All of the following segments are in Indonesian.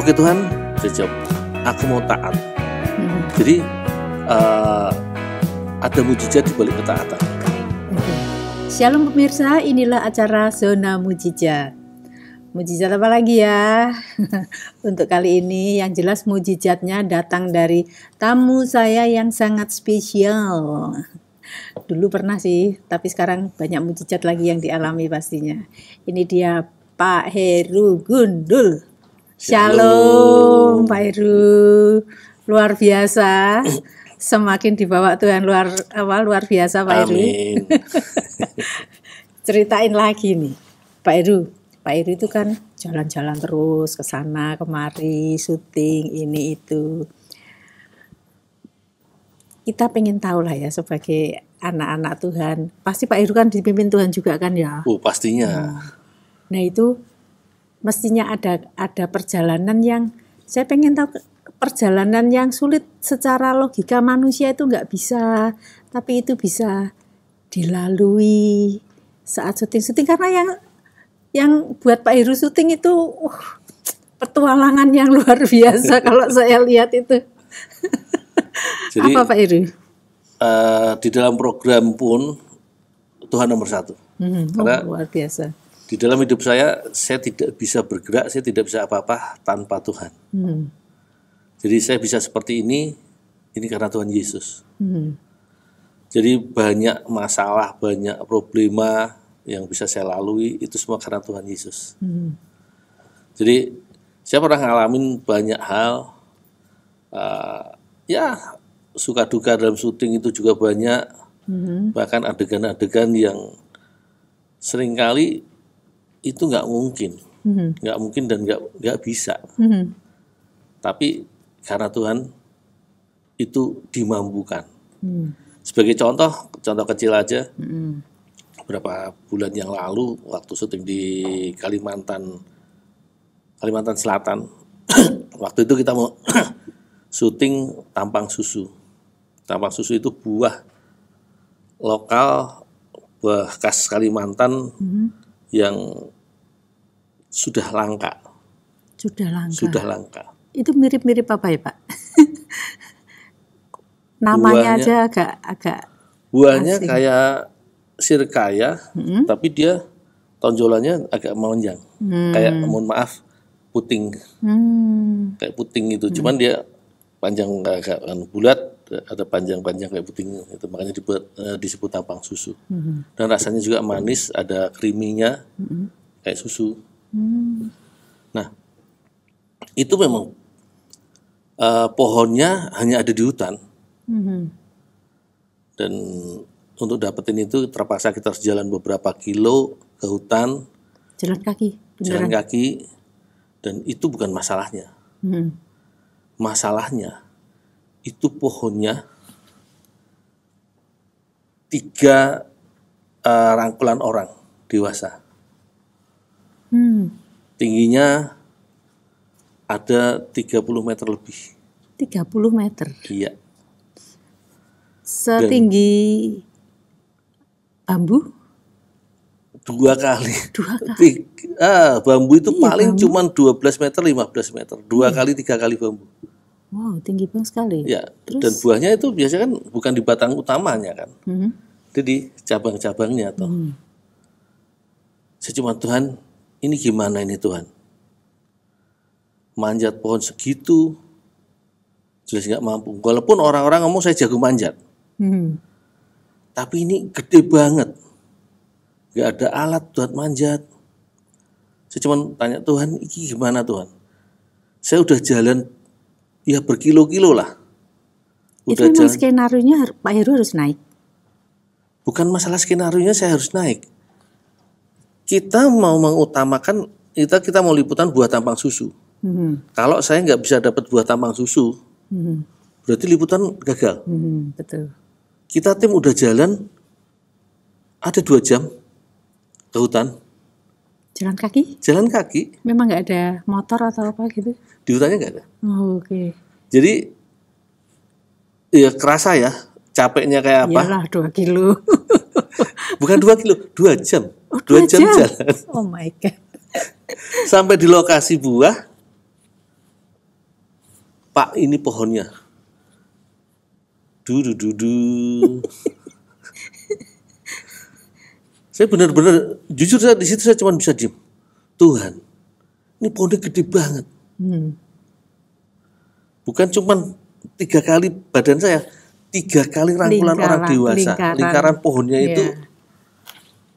Oke Tuhan, saya jawab, aku mau taat. Jadi ada mujizat di balik ketaatan. Shalom pemirsa, inilah acara Zona Mujizat. Mujizat apa lagi ya? Untuk kali ini yang jelas mujizatnya datang dari tamu saya yang sangat spesial. Dulu pernah sih, tapi sekarang banyak mujizat lagi yang dialami pastinya. Ini dia Pak Heru Gundul. Shalom Pak Heru, luar biasa. Semakin dibawa Tuhan luar biasa Pak Heru. Amin. Ceritain lagi nih Pak Heru. Pak Heru itu kan jalan-jalan terus ke sana kemari, syuting ini itu. Kita pengen tahu lah ya sebagai anak-anak Tuhan. Pasti Pak Heru kan dipimpin Tuhan juga kan ya? Pastinya. Nah itu mestinya ada perjalanan yang saya pengen tahu, perjalanan yang sulit secara logika manusia itu nggak bisa, tapi itu bisa dilalui saat syuting karena yang buat Pak Heru syuting itu petualangan yang luar biasa kalau saya lihat itu. Jadi, apa Pak Heru? Di dalam program pun Tuhan nomor satu. Karena luar biasa. Di dalam hidup saya tidak bisa bergerak, saya tidak bisa apa-apa tanpa Tuhan. Jadi saya bisa seperti ini karena Tuhan Yesus. Jadi banyak masalah, banyak problema yang bisa saya lalui, itu semua karena Tuhan Yesus. Jadi saya pernah ngalamin banyak hal, ya suka duka dalam syuting itu juga banyak, bahkan adegan-adegan yang seringkali itu nggak mungkin dan nggak bisa. Tapi karena Tuhan itu dimampukan. Sebagai contoh kecil aja, beberapa bulan yang lalu waktu syuting di Kalimantan Selatan, waktu itu kita mau syuting tampang susu. Tampang susu itu buah lokal, buah khas Kalimantan yang sudah langka. Sudah langka. Itu mirip-mirip apa ya Pak? Namanya aja agak buahnya asing. Kayak sirkaya, tapi dia tonjolannya agak melonjang. Kayak mohon maaf puting. Kayak puting itu, cuman dia panjang agak bulat, ada panjang-panjang kayak puting itu, makanya disebut tampang susu. Dan rasanya juga manis, ada creamy-nya kayak susu. Nah, itu memang pohonnya hanya ada di hutan. Dan untuk dapetin itu terpaksa kita harus jalan beberapa kilo ke hutan. Jalan kaki. Jalan kaki. Dan itu bukan masalahnya. Masalahnya itu pohonnya 3 rangkulan orang dewasa. Tingginya ada 30 meter lebih. 30 meter? Iya. Setinggi bambu? 2 kali. Bambu itu paling cuma 12 meter, 15 meter. 2 kali, 3 kali bambu. Wow, tinggi banget sekali. Ya, dan buahnya itu biasanya kan bukan di batang utamanya kan. Itu di cabang-cabangnya toh. Saya cuma, Tuhan, ini gimana ini Tuhan? Manjat pohon segitu, jelas nggak mampu. Walaupun orang-orang ngomong saya jago manjat. Tapi ini gede banget. Nggak ada alat buat manjat. Saya cuma tanya, Tuhan, ini gimana Tuhan? Saya udah jalan ya berkilo-kilo lah. Itu memang skenario-nya Pak Heru harus naik? Bukan masalah skenario-nya saya harus naik. Kita mau mengutamakan, kita mau liputan buah tampang susu. Kalau saya nggak bisa dapat buah tampang susu, berarti liputan gagal. Betul. Kita tim udah jalan, ada 2 jam ke hutan. Jalan kaki? Jalan kaki. Memang nggak ada motor atau apa gitu? Di hutannya nggak ada. Oh, oke. Jadi ya kerasa ya capeknya kayak apa? Iyalah 2 kilo. Bukan 2 kilo, 2 jam. 2 jam jalan. Oh my God. Sampai di lokasi buah, Pak ini pohonnya. Saya benar-benar jujur, saya di situ saya cuma bisa diam. Tuhan, ini pohonnya gede banget. Bukan cuma 3 kali badan saya, 3 kali rangkulan orang dewasa. Lingkaran pohonnya itu,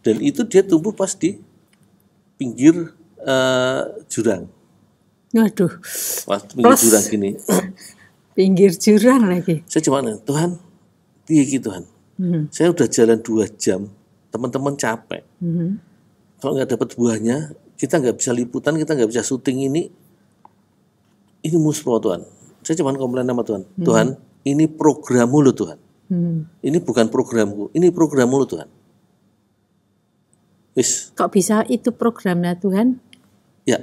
dan itu dia tumbuh pas di pinggir jurang. Waduh. Pas pinggir jurang gini. Pinggir jurang lagi. Saya cuma, Tuhan, piye Tuhan. Saya udah jalan 2 jam. Teman-teman capek. Kalau nggak dapat buahnya, kita nggak bisa liputan, kita nggak bisa syuting ini muspro Tuhan. Saya cuma komplain sama Tuhan. Tuhan, ini programmu loh Tuhan. Ini bukan programku, ini programmu loh Tuhan. Wis. Kok bisa itu programnya Tuhan? Ya.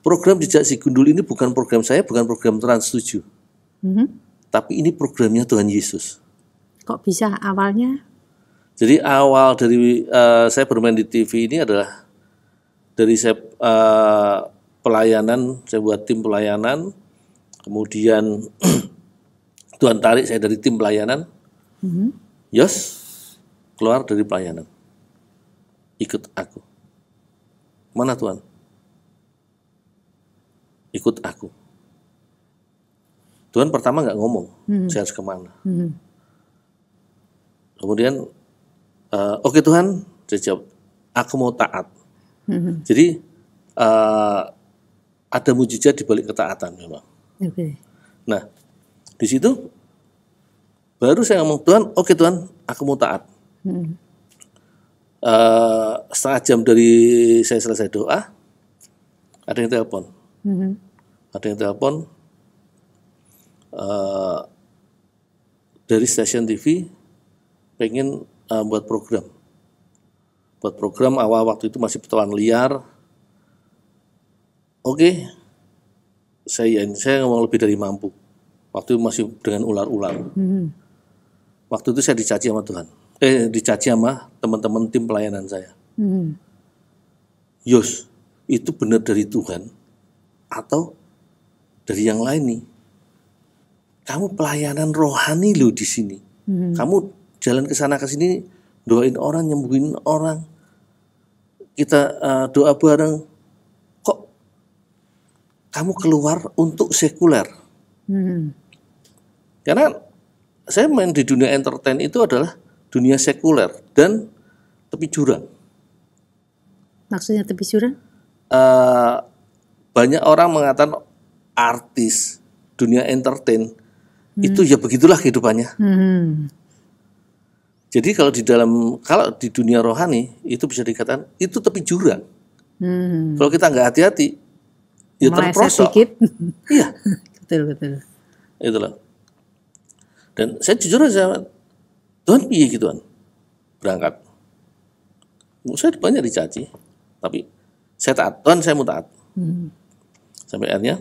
Program Jejak Si Gundul ini bukan program saya, bukan program Trans 7. Tapi ini programnya Tuhan Yesus. Kok bisa awalnya? Jadi awal dari saya bermain di TV ini adalah dari saya pelayanan, saya buat tim pelayanan, kemudian Tuhan tarik saya dari tim pelayanan, Yos keluar dari pelayanan, ikut aku. Mana Tuhan? Ikut aku. Tuhan pertama nggak ngomong, saya harus kemana. Kemudian oke Tuhan, saya jawab, aku mau taat. Jadi ada mujizat di balik ketaatan memang. Nah, di situ baru saya ngomong, Tuhan, oke Tuhan, aku mau taat. Setengah jam dari saya selesai doa, ada yang telepon. Ada yang telepon dari stasiun TV, pengen buat program awal waktu itu masih petualang liar. Oke, saya ngomong lebih dari mampu. Waktu itu masih dengan ular-ular. Waktu itu saya dicaci sama Tuhan. Dicaci sama teman-teman tim pelayanan saya. Yos, itu benar dari Tuhan atau dari yang lain nih? Kamu pelayanan rohani loh di sini. Kamu jalan ke sana ke sini, doain orang, nyembuhin orang. Kita doa bareng. Kok kamu keluar untuk sekuler? Karena saya main di dunia entertain itu adalah dunia sekuler dan tepi jurang. Maksudnya tepi jurang? Banyak orang mengatakan artis dunia entertain itu ya begitulah kehidupannya. Jadi kalau di dunia rohani itu bisa dikatakan itu tepi jurang. Kalau kita nggak hati-hati, ya terprosok. Iya, betul. Itulah. Dan saya jujur aja, Tuhan piye gitu Tuhan, berangkat. Saya banyak dicaci, tapi saya taat. Tuhan, saya mau taat. Sampai akhirnya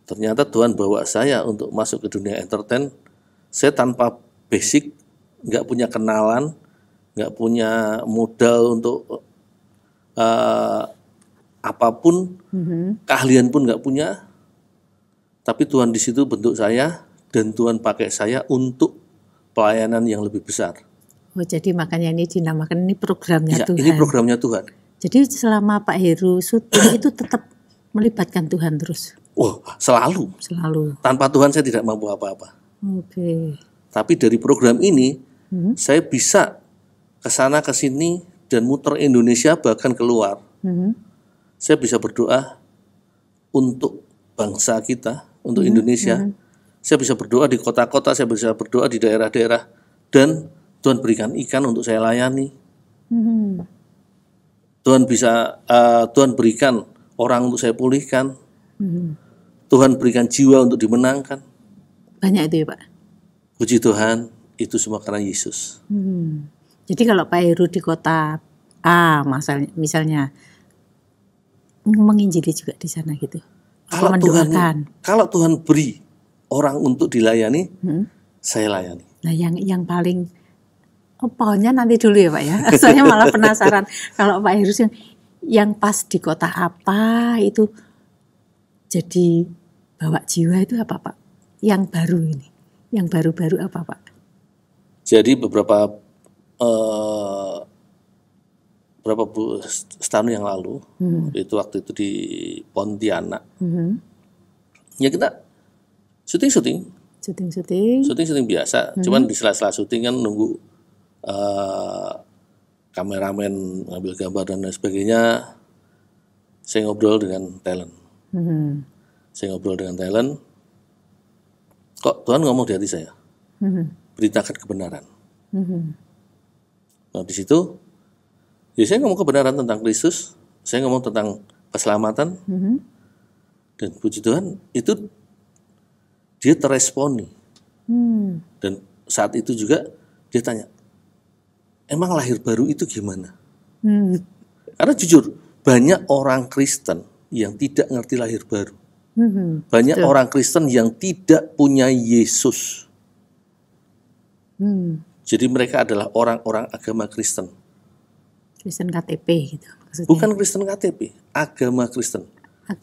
ternyata Tuhan bawa saya untuk masuk ke dunia entertain. Saya tanpa basic, nggak punya kenalan, nggak punya modal untuk apapun, keahlian pun nggak punya. Tapi Tuhan di situ bentuk saya dan Tuhan pakai saya untuk pelayanan yang lebih besar. Oh, jadi makanya ini dinamakan ini programnya Tuhan. Ini programnya Tuhan. Jadi selama Pak Heru syuting itu tetap melibatkan Tuhan terus. Wah, selalu. Tanpa Tuhan saya tidak mampu apa-apa. Oke. Tapi dari program ini saya bisa ke sana ke sini dan muter Indonesia bahkan keluar. Saya bisa berdoa untuk bangsa kita, untuk Indonesia. Saya bisa berdoa di kota-kota, saya bisa berdoa di daerah-daerah, dan Tuhan berikan ikan untuk saya layani. Tuhan berikan orang untuk saya pulihkan. Tuhan berikan jiwa untuk dimenangkan. Banyak itu ya Pak? Puji Tuhan, itu semua karena Yesus. Jadi kalau Pak Heru di kota A misalnya menginjili juga di sana gitu? Kalau Tuhan beri orang untuk dilayani, saya layani. Nah yang paling pohonnya nanti dulu ya Pak ya. Saya malah penasaran kalau Pak Heru yang pas di kota apa itu jadi bawa jiwa itu apa Pak? Yang baru ini, yang baru-baru apa Pak? Jadi beberapa setahun yang lalu, waktu itu di Pontianak, ya kita syuting biasa, cuman di sela-sela syuting kan nunggu kameramen ngambil gambar dan lain sebagainya. Saya ngobrol dengan talent. Kok Tuhan ngomong di hati saya, beritakan kebenaran. Nah di situ, ya saya ngomong kebenaran tentang Kristus, saya ngomong tentang keselamatan, dan puji Tuhan itu dia terresponi. Dan saat itu juga dia tanya, emang lahir baru itu gimana? Karena jujur, banyak orang Kristen yang tidak ngerti lahir baru. Banyak orang Kristen yang tidak punya Yesus. Jadi mereka adalah orang-orang agama Kristen. Kristen KTP gitu maksudnya. Bukan Kristen KTP, agama Kristen.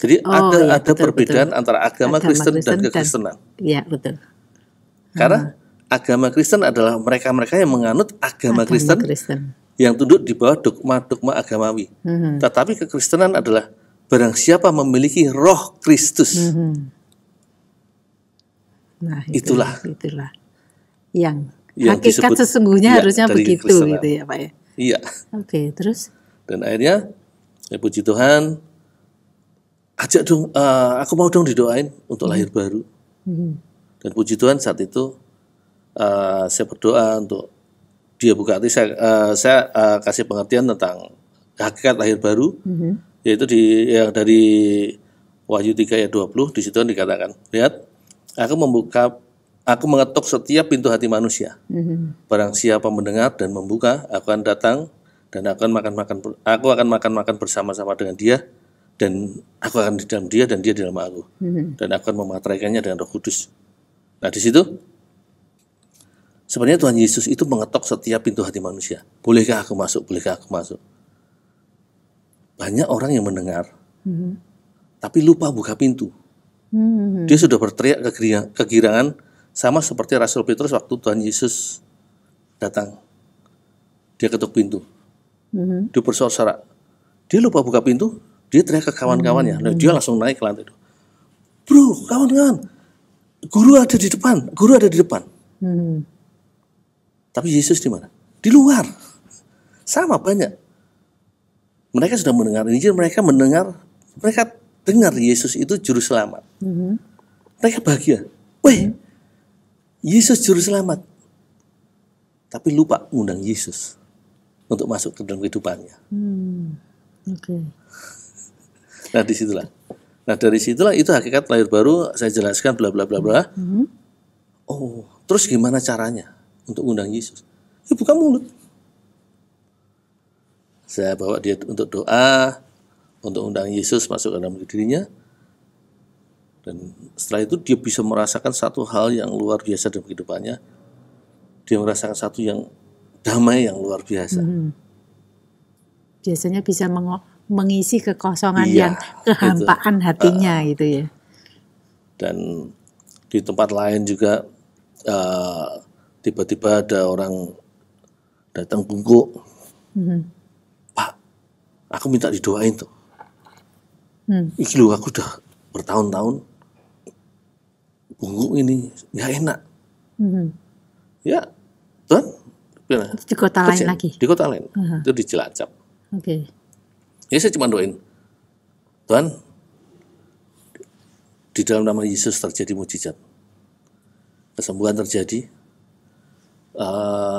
Jadi ada perbedaan antara agama Kristen dan kekristenan. Iya, betul. Karena agama Kristen adalah mereka-mereka yang menganut agama Kristen yang tunduk di bawah dogma-dogma agamawi. Tetapi kekristenan adalah barang siapa memiliki roh Kristus. Nah, itulah yang hakikat sesungguhnya harusnya begitu gitu ya Pak ya. Iya. Oke, terus? Dan akhirnya, ya puji Tuhan, ajak dong, aku mau dong didoain untuk lahir baru. Dan puji Tuhan saat itu saya berdoa untuk dia buka hati, saya kasih pengertian tentang hakikat lahir baru, yaitu dari Wahyu 3 ayat 20, di situ dikatakan, lihat, aku mengetuk setiap pintu hati manusia. Barang siapa mendengar dan membuka, aku akan datang dan aku akan makan bersama-sama dengan dia, dan aku akan di dalam dia dan dia di dalam aku. Dan aku akan memateraikannya dengan Roh Kudus. Nah di situ sebenarnya Tuhan Yesus itu mengetok setiap pintu hati manusia. Bolehkah aku masuk? Bolehkah aku masuk? Banyak orang yang mendengar, tapi lupa buka pintu. Dia sudah berteriak kegirangan, sama seperti Rasul Petrus waktu Tuhan Yesus datang. Dia ketuk pintu. Dia bersorak-sorak. Dia lupa buka pintu, dia teriak ke kawan-kawannya. Nah, dia langsung naik ke lantai. Bro, kawan-kawan, guru ada di depan. Tapi Yesus di mana? Di luar. Sama banyak. Mereka sudah mendengar Injil, mereka dengar Yesus itu juru selamat. Mereka bahagia. Weh, Yesus juru selamat. Tapi lupa mengundang Yesus untuk masuk ke dalam kehidupannya. Nah disitulah. Nah dari situlah itu hakikat lahir baru, saya jelaskan bla bla bla bla. Oh, terus gimana caranya untuk mengundang Yesus? Ya buka mulut. Saya bawa dia untuk doa, untuk undang Yesus masuk ke dalam dirinya. Dan setelah itu dia bisa merasakan satu hal yang luar biasa dalam kehidupannya. Dia merasakan satu yang damai yang luar biasa. Biasanya bisa mengisi kekosongan yang kehampaan hatinya gitu ya. Dan di tempat lain juga tiba-tiba ada orang datang bungkuk. Pak, aku minta didoain tuh. Iki loh, aku udah bertahun-tahun bungkuk ini nggak enak. Ya, Tuhan. Di kota lain lagi. Di kota lain. Itu di Cilacap. Ya saya cuma doain, Tuhan, di dalam nama Yesus terjadi mujizat, kesembuhan terjadi.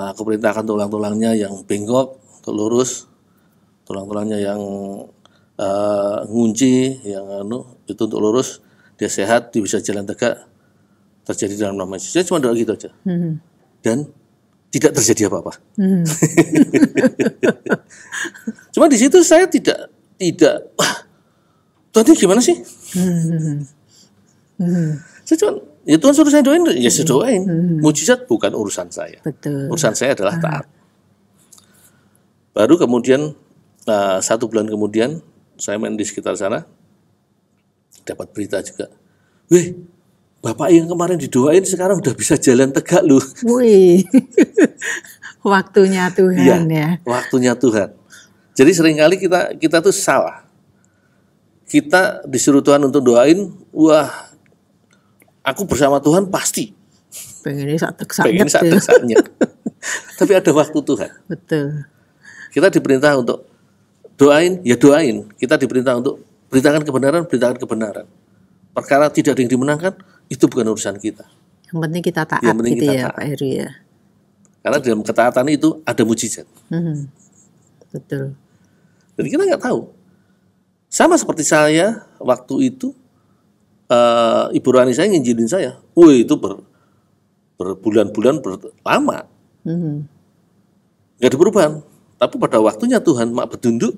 Aku perintahkan tulang-tulangnya yang bengkok untuk lurus, tulang-tulangnya yang ngunci, yang itu untuk lurus, dia sehat, dia bisa jalan tegak, terjadi dalam nama Yesus. Saya cuma doa gitu aja. Dan tidak terjadi apa-apa. Cuma di situ saya tidak wah, Tuhan ini gimana sih? Saya cuma, ya Tuhan suruh saya doain, ya saya doain. Mujizat bukan urusan saya. Betul. Urusan saya adalah taat. Baru kemudian 1 bulan kemudian saya main di sekitar sana, dapat berita juga, Wih, Bapak yang kemarin didoain sekarang udah bisa jalan tegak loh. Wih, waktunya Tuhan ya. Waktunya Tuhan. Jadi seringkali kita tuh salah. Kita disuruh Tuhan untuk doain, wah, aku bersama Tuhan pasti. Pengennya saat saatnya. Tapi ada waktu Tuhan. Betul. Kita diperintah untuk doain, ya doain. Kita diperintah untuk beritakan kebenaran. Perkara tidak ada yang dimenangkan, itu bukan urusan kita. Yang penting kita taat gitu ya, Pak Heru ya. Karena dalam ketaatan itu ada mujizat. Betul. Jadi kita nggak tahu. Sama seperti saya waktu itu, Ibu Rani saya nginjilin saya. Wih, itu berbulan-bulan lama. Nggak ada perubahan. Tapi pada waktunya Tuhan mak bertunduk,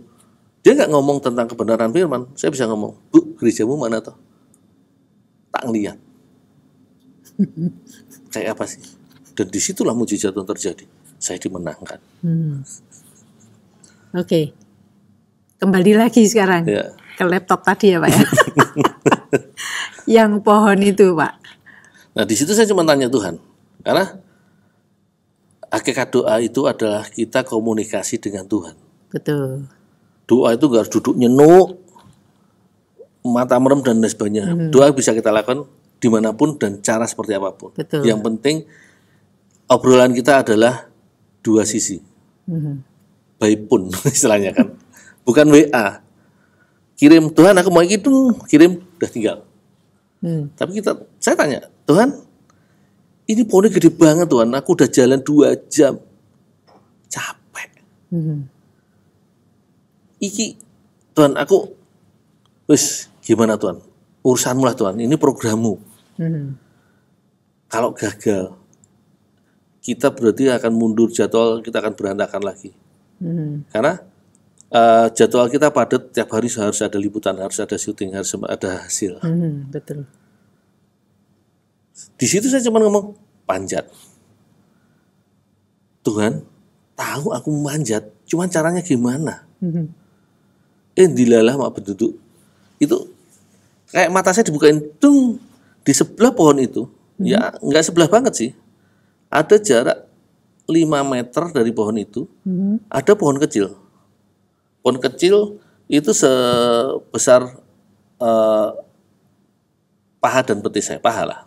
dia nggak ngomong tentang kebenaran firman. Saya bisa ngomong, Bu, gerejamu mana toh? Tak ngeliat. Kayak apa sih? Dan disitulah mujizat yang terjadi. Saya dimenangkan. Oke. Kembali lagi sekarang ke laptop tadi ya Pak ya. Yang pohon itu Pak. Nah di situ saya cuma tanya Tuhan. Karena hakikat doa itu adalah kita komunikasi dengan Tuhan. Betul. Doa itu gak harus duduk nyenuk, mata merem dan lain sebagainya. Doa bisa kita lakukan dimanapun dan cara seperti apapun. Betul. Yang penting obrolan kita adalah dua sisi. By phone istilahnya kan. Bukan WA. Kirim, Tuhan aku mau gitu, kirim, udah tinggal. Tapi saya tanya, Tuhan, ini pohonnya gede banget Tuhan, aku udah jalan 2 jam. Capek. Iki, Tuhan aku, wis gimana Tuhan? Urusanmu lah Tuhan, ini programmu. Kalau gagal, kita berarti akan mundur jadwal, kita akan berantakan lagi. Karena jadwal kita padat, tiap hari harus ada liputan, harus ada syuting, harus ada hasil. Betul. Di situ saya cuma ngomong panjat. Tuhan tahu aku manjat, cuman caranya gimana? Dilalah mak berduduk. Itu kayak mata saya dibukain, tung di sebelah pohon itu. Ya nggak sebelah banget sih. Ada jarak 5 meter dari pohon itu, ada pohon kecil. Pohon kecil itu sebesar paha dan betis saya, paha lah.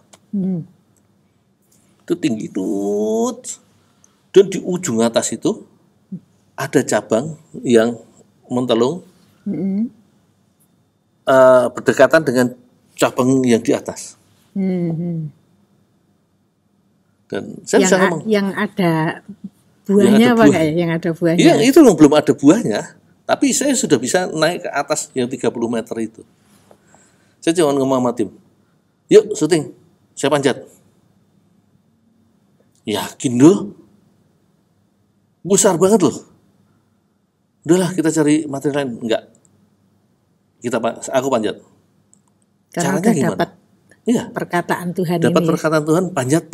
Itu tinggi tut. Dan di ujung atas itu ada cabang yang mentelung berdekatan dengan cabang yang di atas. Dan saya bisa ngomong yang ada buahnya apa enggak ya? Yang ada buahnya. Iya, itu loh, belum ada buahnya. Tapi saya sudah bisa naik ke atas yang 30 meter itu. Saya cuma ngomong sama tim, yuk syuting, saya panjat. Yakin loh? Besar banget loh. Udahlah kita cari materi lain. Enggak. Aku panjat. Karena caranya gimana? Dapat perkataan Tuhan dapat ini. perkataan Tuhan, panjat.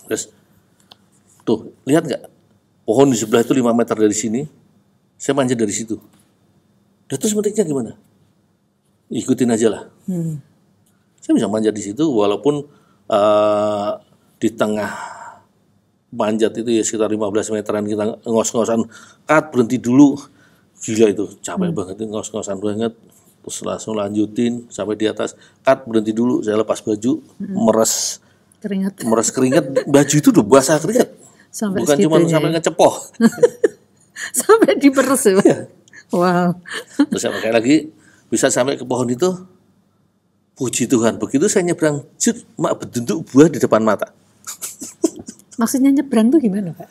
Terus, tuh, lihat nggak? Pohon di sebelah itu 5 meter dari sini. Saya manjat dari situ. Dan terus metiknya gimana? Ikutin aja lah. Saya bisa manjat di situ walaupun di tengah manjat itu ya sekitar 15 meteran kita ngos-ngosan. Berhenti dulu. Gila itu, capek banget, ngos-ngosan banget. Terus langsung lanjutin sampai di atas. Berhenti dulu, saya lepas baju, meres keringat. Baju itu udah basah keringat. Bukan cuma sampai ngecepoh. Sampai diperes ya. Wow. Terus saya pakai lagi, bisa sampai ke pohon itu. Puji Tuhan, begitu saya nyebrang, mak berduduk buah di depan mata. Maksudnya nyebrang tuh gimana Pak?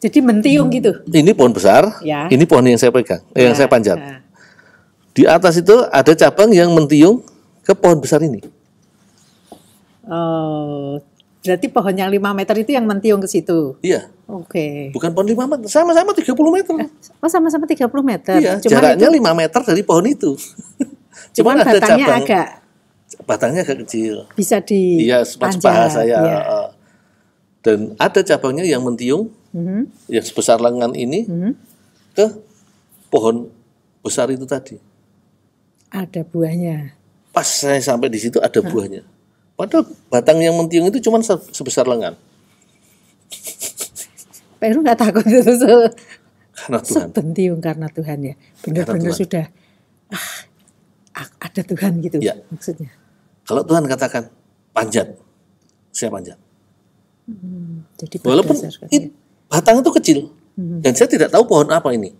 Jadi mentiung gitu? Ini pohon besar, ini pohon yang saya pegang, yang saya panjat. Di atas itu ada cabang yang mentiung ke pohon besar ini. Oh, berarti pohon yang 5 meter itu yang mentiung ke situ? Iya. Oke. Bukan pohon 5 meter, sama-sama 30 meter. Oh, sama-sama 30 meter? Iya, jaraknya 5 meter dari pohon itu. Cuman ada batangnya cabang, batangnya agak kecil. Bisa di iya, sepaha saya. Dan ada cabangnya yang mentiung, yang sebesar lengan ini, ke pohon besar itu tadi. Ada buahnya. pas saya sampai di situ ada buahnya. Padahal batang yang mentiung itu cuma sebesar lengan. Pak Heru nggak takut itu Karena Tuhan. sebentiung karena Tuhan ya. Benar-benar sudah ada Tuhan gitu Ya. maksudnya. Kalau Tuhan katakan panjat, saya panjat. Jadi Walaupun berdasarkan batang itu kecil dan saya tidak tahu pohon apa ini.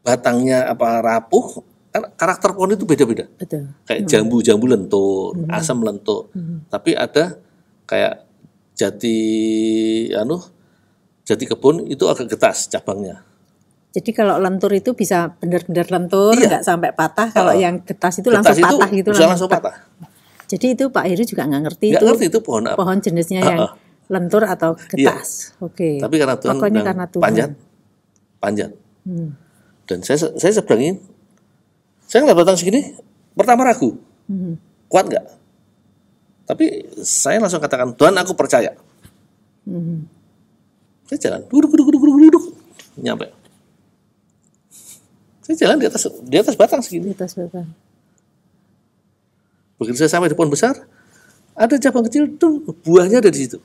Batangnya apa rapuh, kan karakter pohon itu beda-beda. betul. Kayak jambu lentur, asam lentur. Tapi ada kayak jati kebun itu agak getas cabangnya. Jadi kalau lentur itu bisa benar-benar lentur, Iya. nggak sampai patah. Kalau yang getas itu Getas langsung itu patah gitu. bisa langsung patah. Jadi itu Pak Heru juga nggak ngerti Nggak itu ngerti itu pohon apa. pohon jenisnya yang lentur atau getas. Oke. Tapi karena Tuhan Pokoknya bilang, karena Tuhan. panjat. Dan saya seberangin. Saya ngeliat batang segini, pertama ragu, kuat nggak? Tapi saya langsung katakan, Tuhan aku percaya. Saya jalan, duduk, nyampe. Saya jalan di atas batang segini. Di atas batang. Begitu saya sampai di pohon besar, ada cabang kecil tuh buahnya ada di situ.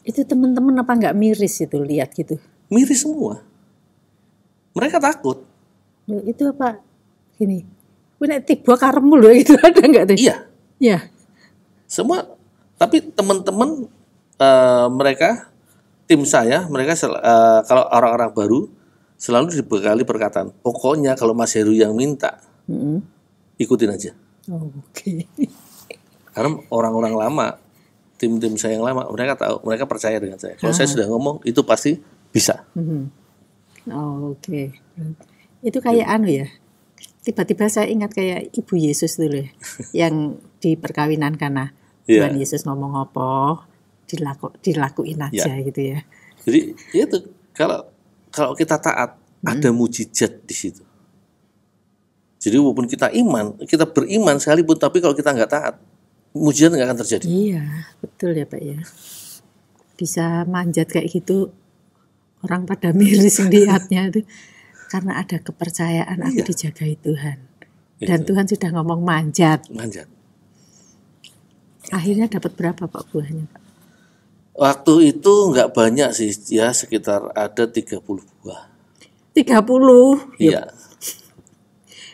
Itu teman-teman apa nggak miris itu lihat gitu? Miris semua. Mereka takut. Loh, itu apa? Gini, punya tiba karemu loh gitu ada nggak tuh? Iya, Ya. semua. Tapi teman-teman mereka, tim saya, mereka kalau orang-orang baru selalu dibekali perkataan. Pokoknya kalau Mas Heru yang minta, ikutin aja. Oh, oke. Karena orang-orang lama, tim-tim saya yang lama, mereka tahu, mereka percaya dengan saya. Kalau saya sudah ngomong, itu pasti bisa. Oh, oke. Itu kayak anu ya. Tiba-tiba saya ingat kayak Ibu Yesus dulu ya, yang di perkawinan Kana. Iya. Tuhan Yesus ngomong apa, dilakuin aja gitu ya. Jadi itu kalau kita taat, ada mujizat di situ. Jadi walaupun kita beriman sekalipun, tapi kalau kita nggak taat, mujizat nggak akan terjadi. Iya, betul ya Pak ya. Bisa manjat kayak gitu, orang pada miris lihatnya itu karena ada kepercayaan aku dijagai Tuhan. Dan Tuhan sudah ngomong manjat. Akhirnya dapat berapa Pak buahnya Pak? Waktu itu nggak banyak sih, ya sekitar ada 30 buah. 30? Iya.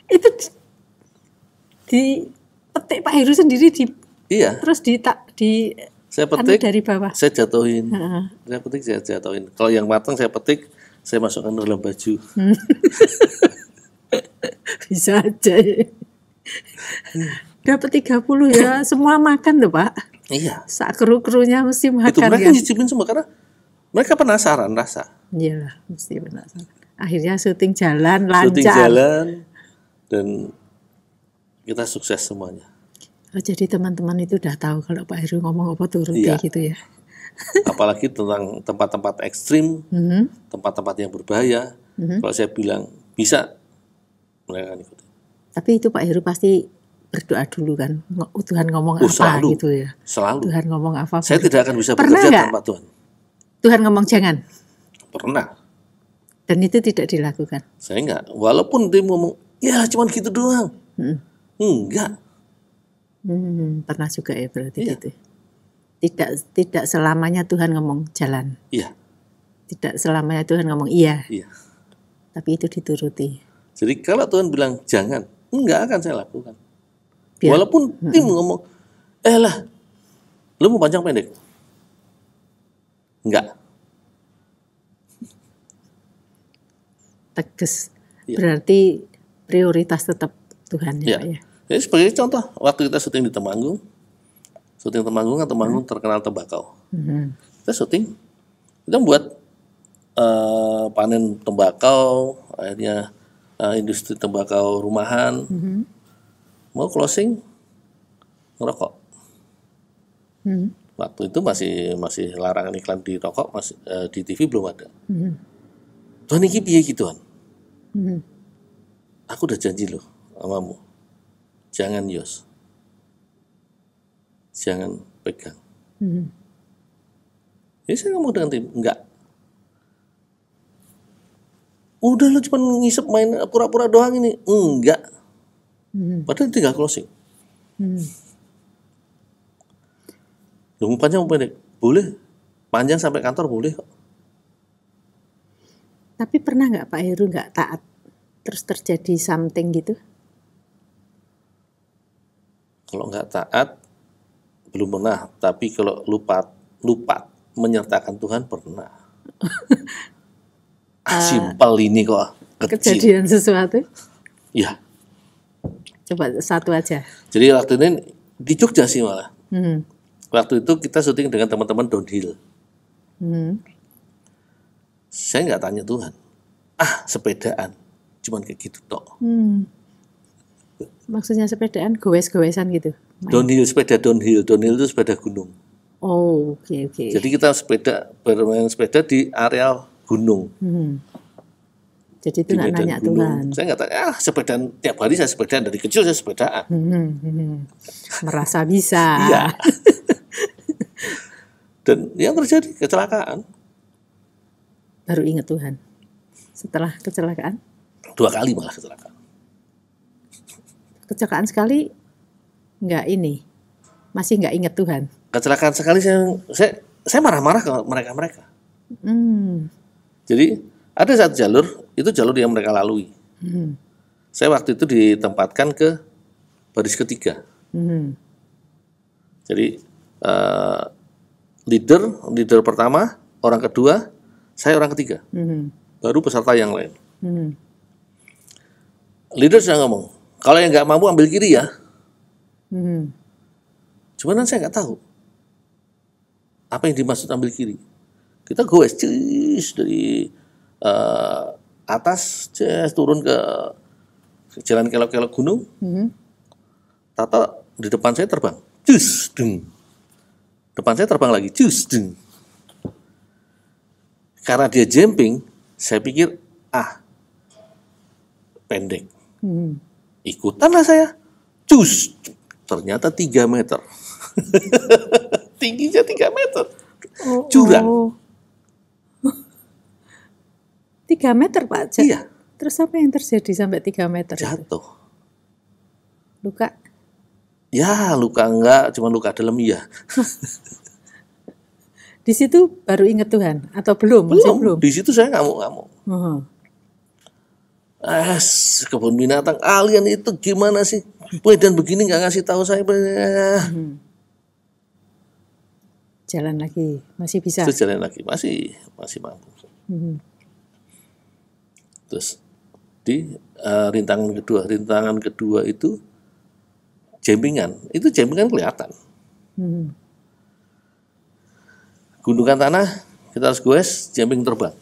Itu dipetik Pak Heru sendiri Iya. terus Saya petik dari bawah. saya jatuhin. Saya petik saya jatuhin. Kalau yang matang saya petik, saya masukkan dalam baju. Bisa aja ya. Dapat 30 ya, semua makan loh Pak. Iya. Sak kru-krunya mesti makan Itu mereka ya. nyicipin semua karena mereka penasaran rasa. Iyalah, mesti penasaran. Akhirnya syuting jalan lancar. Syuting jalan dan kita sukses semuanya. Oh, jadi teman-teman itu udah tahu kalau Pak Heru ngomong apa turuti gitu ya. Apalagi tentang tempat-tempat ekstrim, tempat-tempat yang berbahaya. Kalau saya bilang bisa, mereka akan ikuti. Tapi itu Pak Heru pasti berdoa dulu kan, Tuhan ngomong apa selalu, gitu ya. Selalu. Tuhan ngomong apa. Saya tidak akan bisa Pernah bekerja nggak tanpa Tuhan. Tuhan ngomong jangan. Pernah. Dan itu tidak dilakukan. Saya enggak. Walaupun dia ngomong, ya cuman gitu doang. Enggak. Pernah juga ya berarti gitu. Tidak selamanya Tuhan ngomong jalan. Iya. Tidak selamanya Tuhan ngomong iya. Iya. Tapi itu dituruti. Jadi kalau Tuhan bilang jangan, enggak akan saya lakukan. Walaupun tim ngomong, lah, lu mau panjang pendek? Enggak. Tegas. Berarti prioritas tetap Tuhan ya Pak ya. Jadi sebagai contoh, waktu kita syuting di Temanggung terkenal tembakau. Kita syuting, kita buat panen tembakau, akhirnya industri tembakau rumahan, mau closing, ngerokok. Waktu itu masih larangan iklan di rokok, di TV belum ada. Tuhan ini piye gitu Tuhan. Aku udah janji loh samamu. Jangan Yos. Jangan pegang. Jadi saya ngomong dengan tim, enggak. Udah lo cuma ngisep main pura-pura doang ini. Enggak. Padahal tinggal closing. Panjang pendek boleh, panjang sampai kantor boleh kok. Tapi pernah nggak Pak Heru nggak taat terus terjadi something gitu? Kalau nggak taat belum pernah, tapi kalau lupa menyertakan Tuhan pernah. Simpel ini kok kecil. Kejadian sesuatu? Ya. Coba satu aja. Jadi waktu ini di Jogja sih malah. Waktu itu kita syuting dengan teman-teman downhill. Saya nggak tanya Tuhan. Sepedaan. Cuman kayak gitu tok. Maksudnya sepedaan gowes-gowesan gitu? Downhill, sepeda downhill. Downhill itu sepeda gunung. Oh, oke. Jadi kita bermain sepeda di area gunung. Jadi itu nggak nanya Tuhan. Saya nggak tanya, sepedaan tiap hari saya sepedaan, dari kecil saya sepedaan. Merasa bisa. Iya. Dan yang terjadi kecelakaan. Baru ingat Tuhan. Setelah kecelakaan? 2 kali malah kecelakaan. Kecelakaan sekali nggak ini, masih nggak ingat Tuhan. Kecelakaan sekali saya marah-marah ke mereka. Jadi ada satu jalur, itu jalur yang mereka lalui. Saya waktu itu ditempatkan ke baris ketiga. Jadi leader pertama, orang kedua, saya orang ketiga. Baru peserta yang lain. Leader sudah ngomong, kalau yang nggak mampu ambil kiri ya. Cuman kan saya nggak tahu apa yang dimaksud ambil kiri. Kita goes dari atas turun ke jalan kelok-kelok gunung. Tata di depan saya terbang, depan saya terbang lagi, karena dia jumping, saya pikir pendek, ikutanlah saya, ternyata 3 meter, tingginya 3 meter, jurang. 3 meter Pak? Iya. Terus apa yang terjadi sampai 3 meter? Jatuh. Luka? Ya, luka enggak, cuma luka dalam iya. Di situ baru ingat Tuhan atau belum? Belum. Di situ saya ngamuk-ngamuk. Kebun binatang alien itu gimana sih? Dan begini nggak ngasih tahu saya. Jalan lagi, masih bisa. Terus jalan lagi, masih mampu. Terus di rintangan kedua itu jempingan kelihatan. Gundukan tanah kita harus goes, jumping terbang,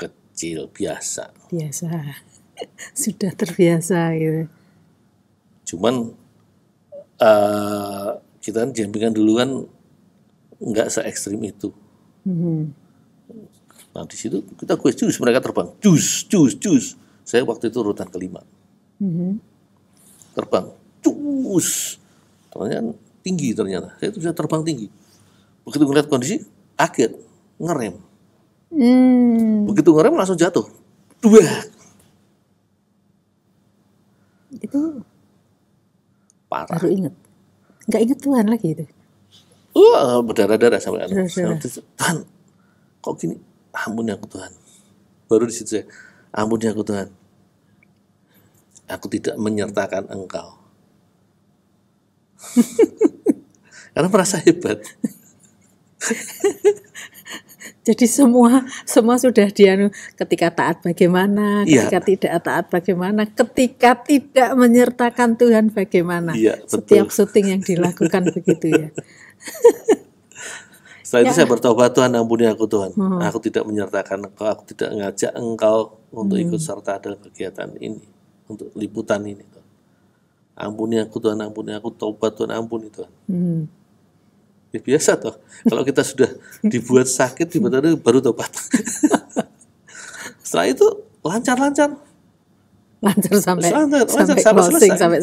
kecil biasa. Sudah terbiasa gitu. Cuman kita kan jumpingan dulu kan nggak se ekstrim itu. Nah di situ kita goes, mereka terbang, saya waktu itu urutan kelima. Terbang, ternyata tinggi ternyata. Saya itu bisa terbang tinggi. Begitu ngeliat kondisi, kaget, ngerem. Begitu ngerem langsung jatuh. Itu parah. Baru ingat. Nggak ingat Tuhan lagi itu. Berdarah-darah sampai Tuhan, kok gini? Ampuni aku Tuhan. Baru di situ saya, ampuni aku Tuhan. Aku tidak menyertakan Engkau. Karena merasa hebat. Jadi semua sudah ketika taat bagaimana, ketika tidak taat bagaimana, ketika tidak menyertakan Tuhan bagaimana. Setiap syuting yang dilakukan begitu ya. Setelah itu saya bertobat, Tuhan ampuni aku Tuhan. Aku tidak menyertakan Engkau, aku tidak ngajak Engkau untuk ikut serta dalam kegiatan ini, untuk liputan ini. Tuhan. Ampuni aku Tuhan, ampuni aku, tobat Tuhan, ampuni Tuhan. Ya, biasa toh. Kalau kita sudah dibuat sakit, tiba-tiba baru tobat. Setelah itu lancar sampai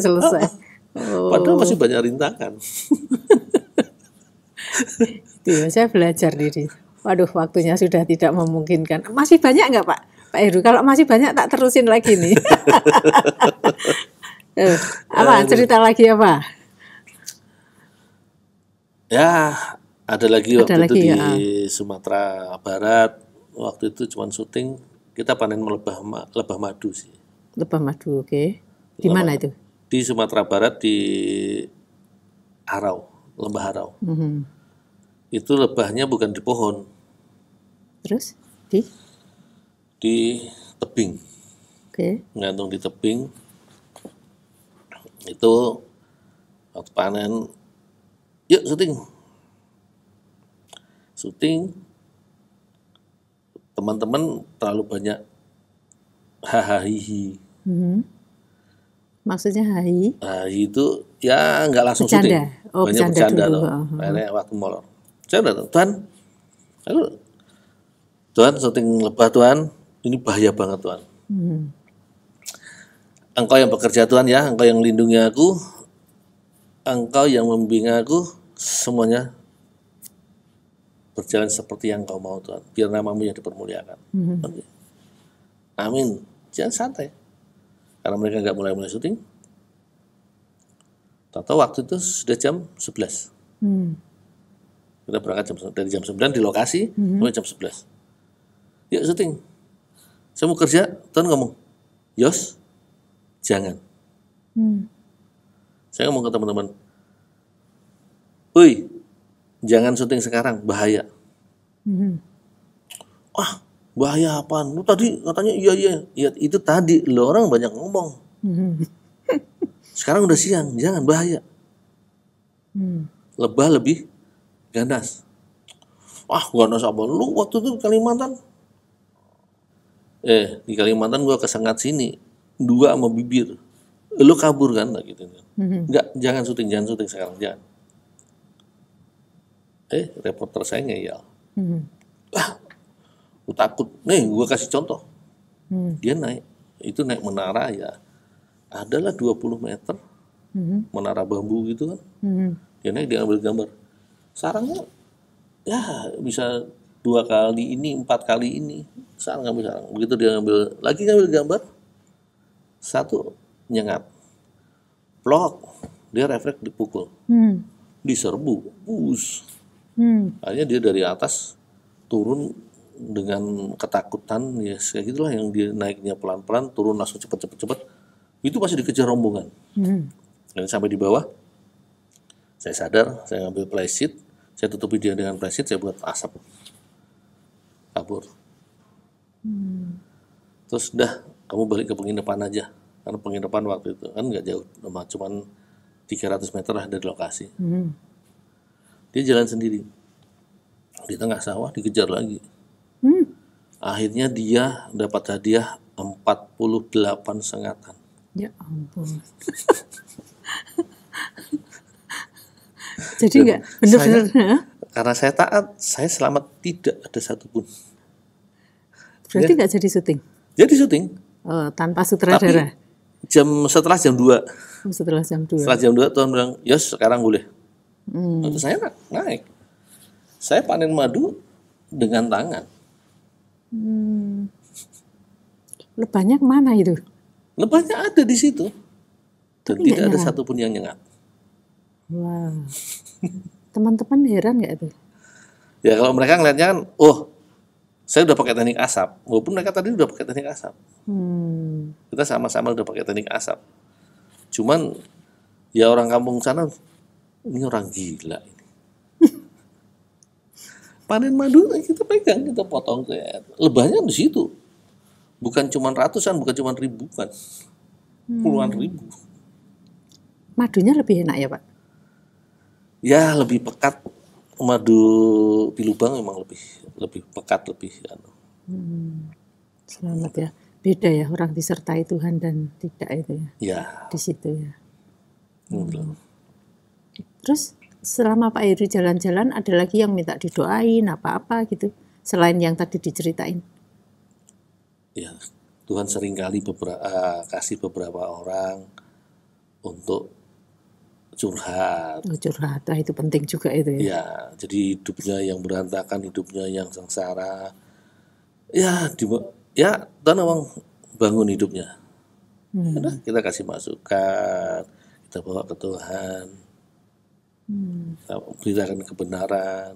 selesai. Padahal masih banyak rintangan. Itu saya belajar diri. Waduh, waktunya sudah tidak memungkinkan. Masih banyak nggak Pak Pak Heru, kalau masih banyak tak terusin lagi nih. Apa cerita lagi apa? Ya, ada lagi Ada waktu itu lagi di ya. Sumatera Barat. Waktu itu cuma syuting, kita panen lebah madu sih. Lebah madu, oke. Di mana itu? Di Sumatera Barat di Harau, Lembah Harau. Itu lebahnya bukan di pohon, Terus di tebing, oke. gantung di tebing. Itu waktu panen, yuk syuting. Teman-teman terlalu banyak hahaha. Maksudnya hai? Itu ya nggak langsung Bercanda. syuting, Oh, banyak bercanda bercanda dulu. loh. Akhirnya waktu molor, saya udah Tuhan, lalu Tuhan syuting lebah Tuhan, ini bahaya banget Tuhan. Engkau yang bekerja Tuhan ya, Engkau yang lindungi aku, Engkau yang membimbing aku, semuanya berjalan seperti yang Engkau mau Tuhan, biar namamu yang dipermuliakan. Oke. Amin. Jangan santai, karena mereka nggak mulai syuting. Tahu waktu itu sudah jam 11. Kita berangkat dari jam 9 di lokasi sampai jam 11. Yuk syuting. Saya mau kerja, Tuhan ngomong, Yos, jangan. Saya ngomong ke teman-teman, woi, jangan syuting sekarang, bahaya. Ah, bahaya apaan? Lu tadi katanya iya, itu tadi, lo orang banyak ngomong. Sekarang udah siang, jangan, bahaya. Lebah lebih ganas. Ganas apa? Lu waktu itu di Kalimantan. Di Kalimantan gua kesengat sini, 2 sama bibir. Lu kabur kan, gitu. Enggak, jangan syuting sekarang, jangan. Reporter saya ngeyel. Lu takut. Nih, gua kasih contoh. Dia naik menara ya. Adalah 20 meter, menara bambu gitu kan. Dia naik, dia ambil gambar. Sarangnya ya bisa 2 kali ini, 4 kali ini. Sarang. Begitu dia ngambil gambar, 1 nyengat. Plok, dia refleks dipukul. Diserbu, bus. Akhirnya dia dari atas turun dengan ketakutan, ya kayak gitulah, yang dia naiknya pelan-pelan, turun langsung cepet. Itu masih dikejar rombongan. Dan sampai di bawah, saya sadar, saya ngambil flysheet, saya tutupi dia dengan flysheet, saya buat asap, kabur. Terus dah, kamu balik ke penginapan aja, karena penginapan waktu itu kan nggak jauh, cuman 300 meter lah dari lokasi. Dia jalan sendiri di tengah sawah, dikejar lagi. Akhirnya dia dapat hadiah 48 sengatan. Ya ampun. Jadi enggak benar-benar. Karena saya taat, saya selamat, tidak ada satupun. Berarti enggak jadi syuting? Jadi syuting. Tanpa sutradara. Setelah jam 2. Setelah jam 2. Setelah jam 2 Tuhan bilang, "Yos, sekarang boleh." Terus saya naik. Saya panen madu dengan tangan. Lebahnya kemana itu? Lebahnya ada di situ. Dan tidak ada satupun yang nyengat. Wah. Teman-teman heran nggak itu? Ya kalau mereka ngeliatnya kan, saya udah pakai teknik asap. Walaupun mereka tadi udah pakai teknik asap. Kita sama-sama udah pakai teknik asap. Cuman ya orang kampung sana, ini orang gila ini. Panen madu kita pegang, kita potong, lebahnya di situ. Bukan cuma ratusan, bukan cuma ribuan, puluhan ribu. Madunya lebih enak ya Pak? Ya lebih pekat. Madu Pilubang memang lebih pekat, lebih. Selamat ya. Beda ya, orang disertai Tuhan dan tidak itu ya. Ya. Di situ ya. Terus selama Pak Heru jalan-jalan, ada lagi yang minta didoain apa-apa gitu, selain yang tadi diceritain? Ya, Tuhan seringkali kasih beberapa orang untuk curhat. Curhat, itu penting juga itu ya. Ya, jadi hidupnya yang berantakan, hidupnya yang sengsara. Ya ya Tuhan memang bangun hidupnya. Udah, kita kasih masukan, kita bawa ke Tuhan, kita beritakan kebenaran.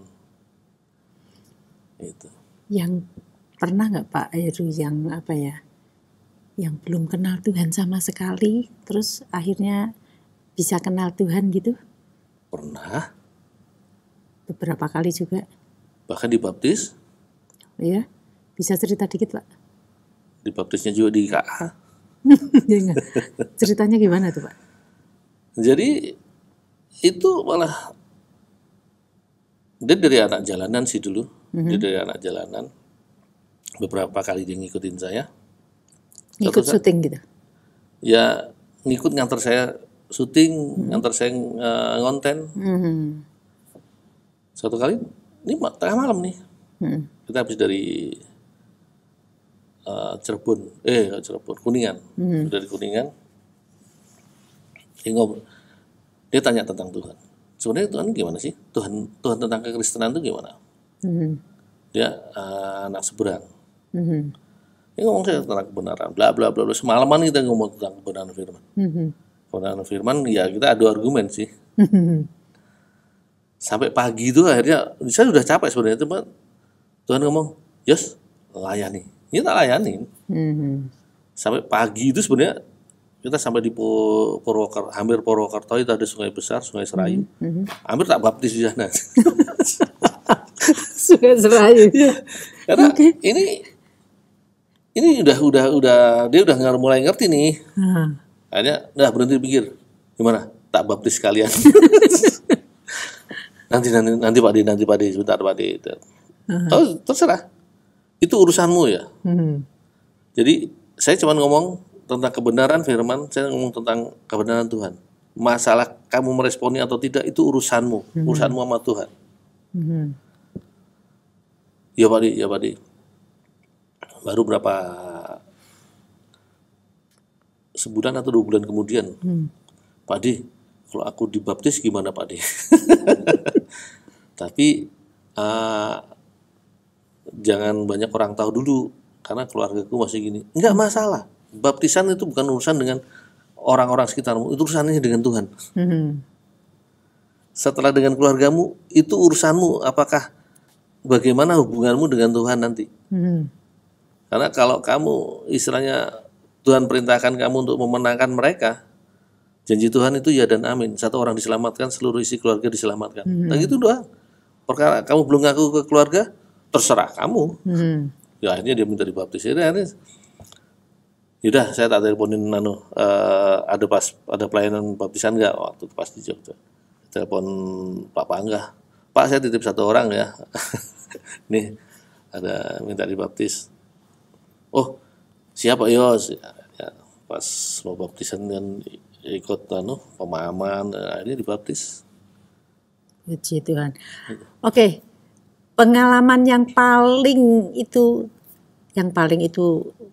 Itu. Yang pernah nggak Pak Heru yang apa ya, yang belum kenal Tuhan sama sekali, terus akhirnya bisa kenal Tuhan gitu? Pernah. Beberapa kali juga. Bahkan dibaptis. Ya, bisa cerita dikit Pak? Dibaptisnya juga di KA. Ceritanya gimana tuh Pak? Jadi itu malah dia dari anak jalanan sih dulu. Dia dari anak jalanan. Beberapa kali dia ngikutin saya. Ngikut syuting gitu? Ya ngikut ngantar saya syuting, ngantar saya ngonten. Suatu kali, ini tengah malam nih. Kita habis dari Cirebon, Kuningan. Dari Kuningan. Dia tanya tentang Tuhan. Sebenarnya Tuhan gimana sih? Tuhan tentang kekristenan itu gimana? Dia anak seberang. Dia ngomong saya tentang kebenaran, bla bla bla. Semalaman kita ngomong tentang kebenaran firman. Kebenaran firman, ya kita adu argumen sih. Sampai pagi itu akhirnya saya sudah capek sebenarnya, cuma Tuhan ngomong, Yos, layani. Ya tak layani. Sampai pagi itu sebenarnya kita sampai di hampir Purwokerto, itu ada sungai besar, Sungai Serayu. Hampir tak baptis di sana. Sungai Serayu. Ya, karena ini udah dia udah mulai ngerti nih. Akhirnya udah berhenti pikir, gimana? Tak baptis kalian. nanti Pak De, sebentar Pak De. Oh, terserah. Itu urusanmu ya. Jadi saya cuma ngomong tentang kebenaran firman, saya ngomong tentang kebenaran Tuhan. Masalah kamu meresponi atau tidak itu urusanmu, urusanmu sama Tuhan. Ya Pak De. Baru berapa sebulan atau 2 bulan kemudian, Pak De, kalau aku dibaptis gimana Pak De? Tapi jangan banyak orang tahu dulu, karena keluargaku masih gini. Enggak masalah. Baptisan itu bukan urusan dengan orang-orang sekitarmu, itu urusannya dengan Tuhan. Setelah dengan keluargamu, itu urusanmu. Apakah bagaimana hubunganmu dengan Tuhan nanti? Karena kalau kamu istilahnya Tuhan perintahkan kamu untuk memenangkan mereka, janji Tuhan itu ya dan amin. 1 orang diselamatkan, seluruh isi keluarga diselamatkan. Nah gitu doang. Perkara kamu belum ngaku ke keluarga, terserah kamu. Ya akhirnya dia minta dibaptis. Yaudah saya tak teleponin ada pelayanan baptisan nggak waktu pas di Jogja. Telepon Pak Pangga, Pak saya titip 1 orang ya. Nih ada minta dibaptis. Oh siapa Yos? Ya, pas mau baptisan dan ikut pemahaman, ini dibaptis. Puji Tuhan. Oke. Pengalaman yang paling itu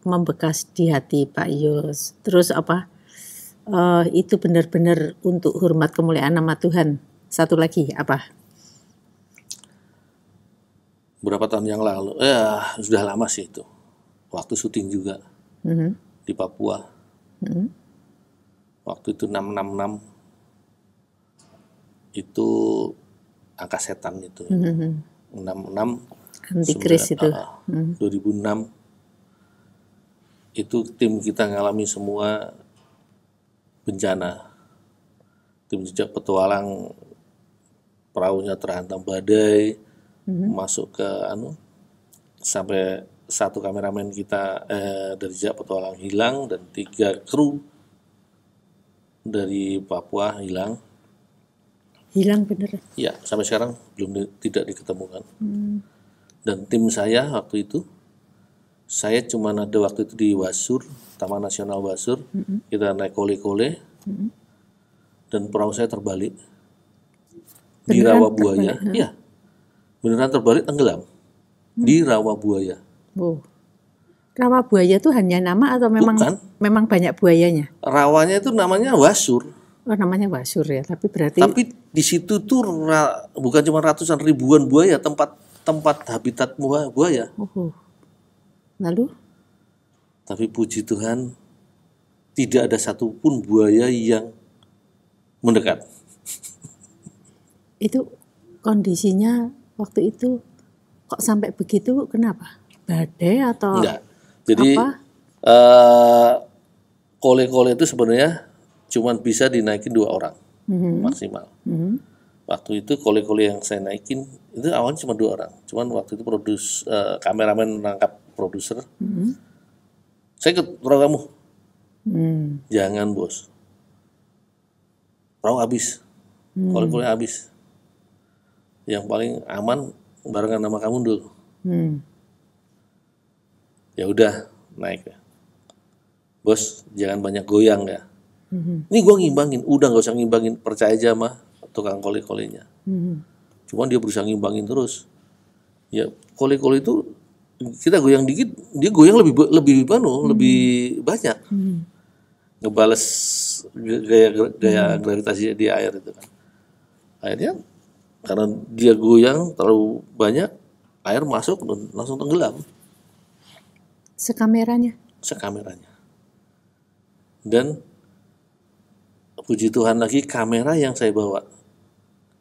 membekas di hati Pak Yos. Terus apa? Itu benar-benar untuk hormat kemuliaan nama Tuhan. Satu lagi apa? Berapa tahun yang lalu? Ya sudah lama sih itu. Waktu syuting juga di Papua. Waktu itu 666 itu angka setan itu. 66 Antikris itu. 2006 itu tim kita ngalami semua bencana. Tim jejak petualang perahunya terhantam badai, masuk ke sampai 1 kameramen kita dari jejak petualang hilang dan 3 kru dari Papua hilang. Hilang bener? Ya, sampai sekarang tidak diketemukan. Dan tim saya waktu itu, saya cuma ada waktu itu di Wasur, Taman Nasional Wasur, kita naik kole-kole, dan perahu saya terbalik di rawa buaya. Iya, beneran terbalik, tenggelam di rawa buaya. Oh. Rawa buaya itu hanya nama atau memang banyak buayanya? Rawanya itu namanya Wasur. Oh, namanya Wasur ya, tapi di situ tuh bukan cuma ratusan ribuan buaya, tempat habitat buaya. Oh. Lalu Tapi puji Tuhan, tidak ada satupun buaya yang mendekat. Itu kondisinya waktu itu kok sampai begitu, kenapa? Badai atau Enggak. Jadi apa? Kole-kole itu sebenarnya cuma bisa dinaikin 2 orang maksimal. Waktu itu kole-kole yang saya naikin itu awalnya cuma 2 orang. Cuman waktu itu kameramen menangkap produser. Saya ikut perahu kamu. Jangan bos. Perahu habis. Kole-kole habis. Yang paling aman barengan sama kamu dulu. Ya udah naik ya. Bos jangan banyak goyang ya. Ini gue ngimbangin. Udah nggak usah ngimbangin. Percaya aja mah tukang kole-kolenya. Cuman dia berusaha ngimbangin terus. Ya kole-kole itu kita goyang dikit, dia goyang lebih banyak. Ngebales gaya gravitasi di air itu kan. Akhirnya karena dia goyang terlalu banyak, air masuk dan langsung tenggelam. Sekameranya. Dan puji Tuhan lagi kamera yang saya bawa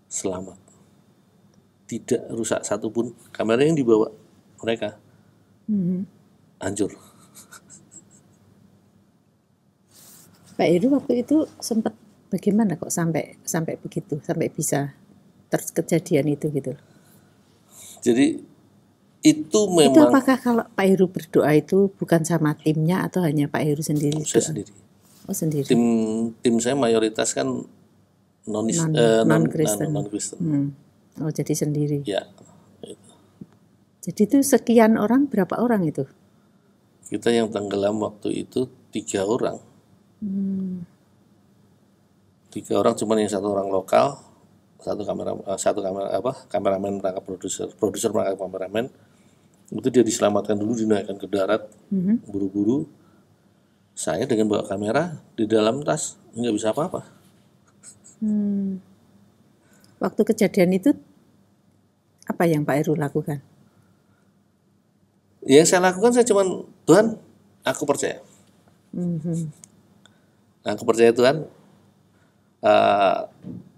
selamat. Tidak rusak satupun. Kamera yang dibawa mereka hancur. Pak Heru waktu itu sempat bagaimana kok sampai begitu, sampai bisa kejadian itu gitu. Jadi itu memang. Itu apakah kalau Pak Heru berdoa itu bukan sama timnya atau hanya Pak Heru sendiri? Saya sendiri. Oh sendiri. Tim saya mayoritas kan non-Kristen. Oh jadi sendiri. Ya. Jadi itu sekian orang, berapa orang itu? Kita yang tenggelam waktu itu 3 orang. 3 orang, cuman yang 1 orang lokal, kameramen merangkap produser merangkap kameramen. Itu dia diselamatkan dulu, dinaikkan ke darat, buru-buru. Saya dengan bawa kamera di dalam tas, nggak bisa apa-apa. Waktu kejadian itu apa yang Pak Heru lakukan? Yang saya lakukan saya cuman, Tuhan, aku percaya. Aku percaya Tuhan,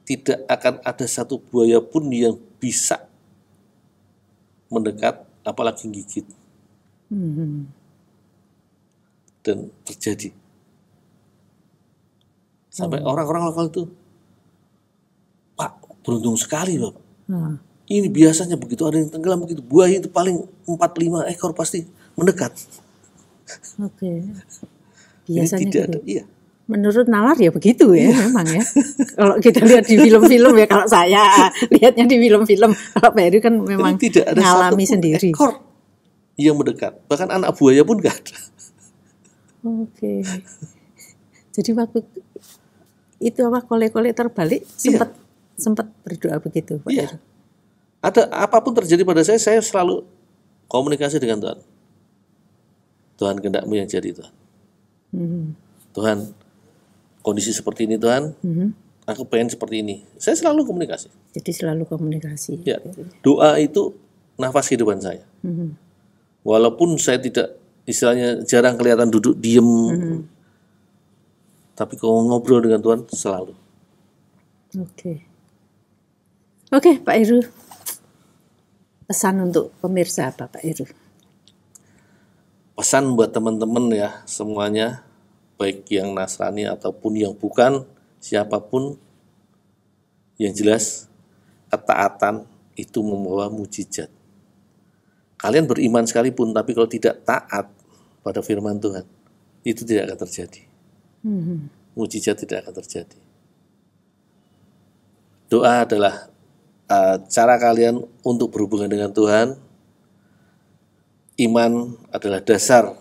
tidak akan ada satu buaya pun yang bisa mendekat, apalagi gigit. Dan terjadi. Sampai orang-orang lokal itu, Pak, beruntung sekali Bapak. Ini biasanya begitu ada yang tenggelam begitu, buaya itu paling 4-5 ekor pasti mendekat. Oke. Biasanya ini tidak gitu. Ada, iya. Menurut nalar ya begitu ya, memang ya. Kalau kita lihat di film-film ya, kalau saya lihatnya di film-film, kalau Pak Heru kan memang tidak ada ngalami sendiri. Ekor yang mendekat, bahkan anak buaya pun gak ada. Oke. Jadi waktu itu kole-kole terbalik sempat berdoa begitu Pak Heru. Ada apapun terjadi pada saya selalu komunikasi dengan Tuhan. Tuhan kehendak-Mu yang jadi Tuhan. Tuhan, kondisi seperti ini Tuhan, aku pengen seperti ini. Saya selalu komunikasi. Jadi selalu komunikasi. Ya, doa itu nafas kehidupan saya. Walaupun saya tidak, istilahnya jarang kelihatan duduk diem, tapi kalau ngobrol dengan Tuhan selalu. Oke, Pak Heru. Pesan untuk pemirsa apa Pak Heru? Pesan buat teman-teman ya semuanya, baik yang Nasrani ataupun yang bukan, siapapun, yang jelas ketaatan itu membawa mujizat. Kalian beriman sekalipun, tapi kalau tidak taat pada firman Tuhan, itu tidak akan terjadi. Mujizat tidak akan terjadi. Doa adalah cara kalian untuk berhubungan dengan Tuhan. Iman adalah dasar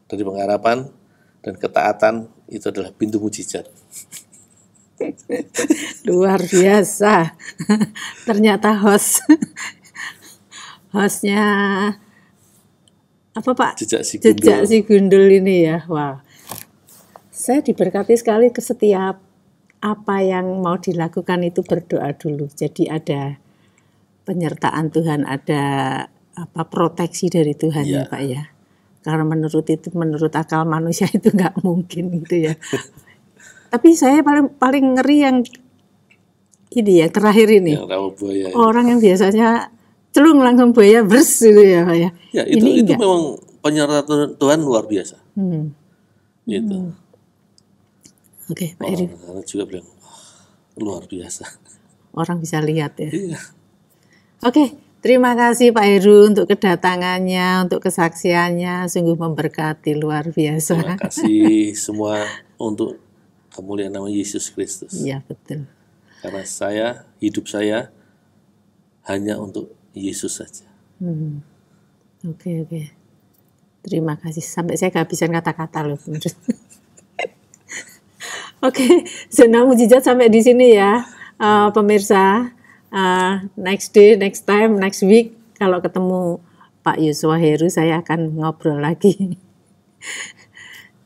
dari pengharapan, dan ketaatan itu adalah pintu mujizat. Luar biasa. Ternyata hostnya apa Pak? Jejak si Gundul ini ya. Wow. Saya diberkati sekali ke setiap apa yang mau dilakukan itu berdoa dulu. Jadi ada penyertaan Tuhan, ada proteksi dari Tuhan ya Pak ya. Karena menurut akal manusia itu nggak mungkin gitu ya. Tapi saya paling ngeri yang ini ya, terakhir ini. Yang rawa buaya. Orang yang biasanya celung langsung buaya bers gitu ya Pak ya. Ya, itu memang penyertaan Tuhan luar biasa. Gitu. Oke, Pak Heru. Orang juga bilang luar biasa. Orang bisa lihat ya. Iya. Oke, terima kasih Pak Heru untuk kedatangannya, untuk kesaksiannya, sungguh memberkati luar biasa. Terima kasih semua untuk kemuliaan nama Yesus Kristus. Iya, betul. Karena hidup saya hanya untuk Yesus saja. Oke. Terima kasih. Sampai saya kehabisan kata-kata loh. Oke, Zona Mujizat sampai di sini ya, pemirsa. Next day, next time, next week, kalau ketemu Pak Yosua Heru, saya akan ngobrol lagi.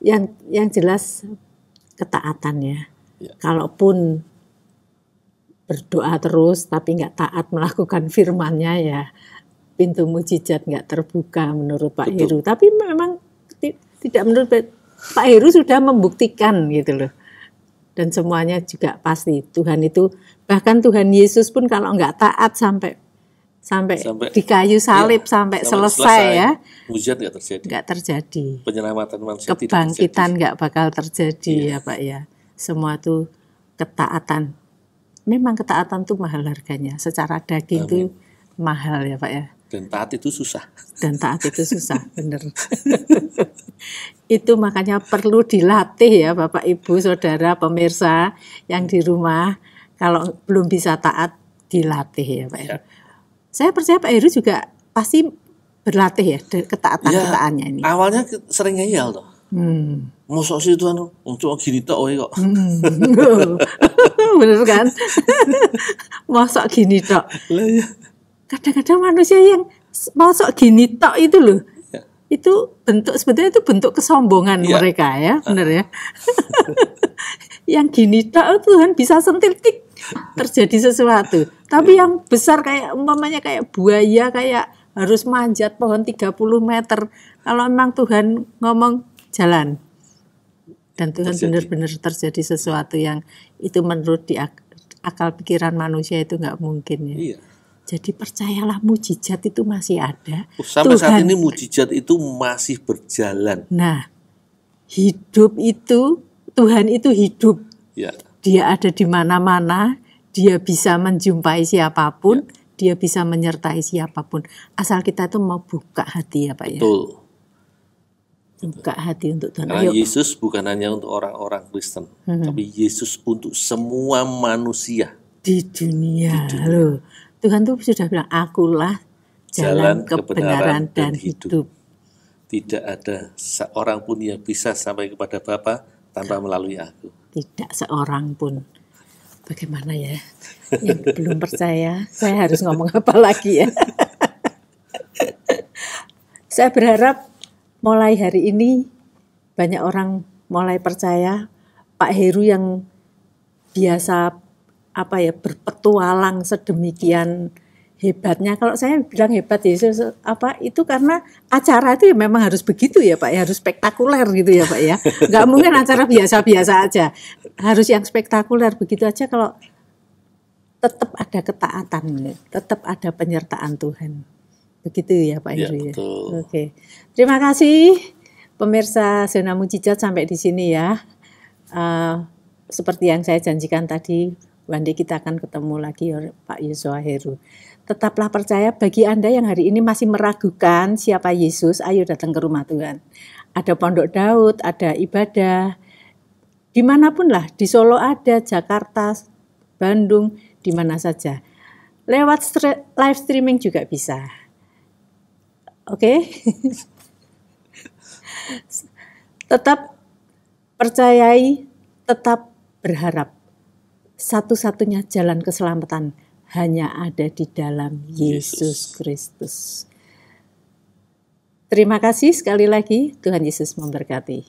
Yang jelas ketaatan ya. Kalaupun berdoa terus tapi nggak taat melakukan firman-Nya ya, pintu mujizat nggak terbuka menurut Pak Heru. Tapi memang tidak, menurut Pak Heru sudah membuktikan gitu loh. Dan semuanya juga pasti Tuhan itu, bahkan Tuhan Yesus pun kalau nggak taat sampai di kayu salib, sampai selesai ya, mujizat nggak terjadi. Penyelamatan manusia kebangkitan nggak bakal terjadi ya Pak ya. Semua tuh ketaatan. Memang ketaatan tuh mahal harganya. Secara daging tuh mahal ya Pak ya. Dan taat itu susah. Bener. Itu makanya perlu dilatih ya Bapak Ibu Saudara pemirsa yang di rumah. Kalau belum bisa taat, dilatih ya Pak Heru. Saya percaya Pak Heru juga pasti berlatih ya ketaatan-ketaannya ini. Awalnya sering ngeyel tuh. Mosok sih Tuhan untuk gini tok kok. Bener kan? Mosok gini tok. Kadang-kadang manusia yang mosok gini tok itu loh. Itu sebetulnya itu bentuk kesombongan mereka ya, benar ya. Yang gini tok Tuhan bisa sentil tik terjadi sesuatu. Tapi yang besar kayak umpamanya kayak buaya, kayak harus manjat pohon 30 meter. Kalau memang Tuhan ngomong jalan. Dan Tuhan benar-benar terjadi sesuatu yang itu menurut di akal pikiran manusia itu nggak mungkin ya. Iya. Jadi percayalah mujizat itu masih ada. Sampai saat ini mujizat itu masih berjalan. Nah, hidup itu, Tuhan itu hidup. Ya. Dia ada di mana-mana, dia bisa menjumpai siapapun, dia bisa menyertai siapapun. Asal kita itu mau buka hati ya Pak ya. Betul. Buka hati untuk Tuhan. Karena Yesus bukan hanya untuk orang-orang Kristen, tapi Yesus untuk semua manusia. Di dunia. Loh. Tuhan tuh sudah bilang, akulah jalan kebenaran dan hidup. Tidak ada seorang pun yang bisa sampai kepada Bapa tanpa melalui aku. Tidak seorang pun. Bagaimana ya? Yang belum percaya, saya harus ngomong apa lagi ya? Saya berharap mulai hari ini banyak orang mulai percaya. Pak Heru yang biasa berpetualang sedemikian hebatnya. Kalau saya bilang hebat Yesus itu karena acara itu ya memang harus begitu ya Pak ya, harus spektakuler gitu ya Pak ya. Nggak mungkin acara biasa-biasa aja, harus yang spektakuler begitu aja. Kalau tetap ada ketaatan, tetap ada penyertaan Tuhan, begitu ya Pak Heru ya. Oke, terima kasih pemirsa Zona Mujizat, sampai di sini ya. Seperti yang saya janjikan tadi, one day kita akan ketemu lagi Pak Yosua Heru. Tetaplah percaya. Bagi Anda yang hari ini masih meragukan siapa Yesus, ayo datang ke rumah Tuhan. Ada Pondok Daud, ada ibadah. Dimanapun lah, di Solo ada, Jakarta, Bandung, di mana saja. Lewat live streaming juga bisa. Oke? Tetap percayai, tetap berharap. Satu-satunya jalan keselamatan hanya ada di dalam Yesus Kristus. Terima kasih sekali lagi, Tuhan Yesus memberkati.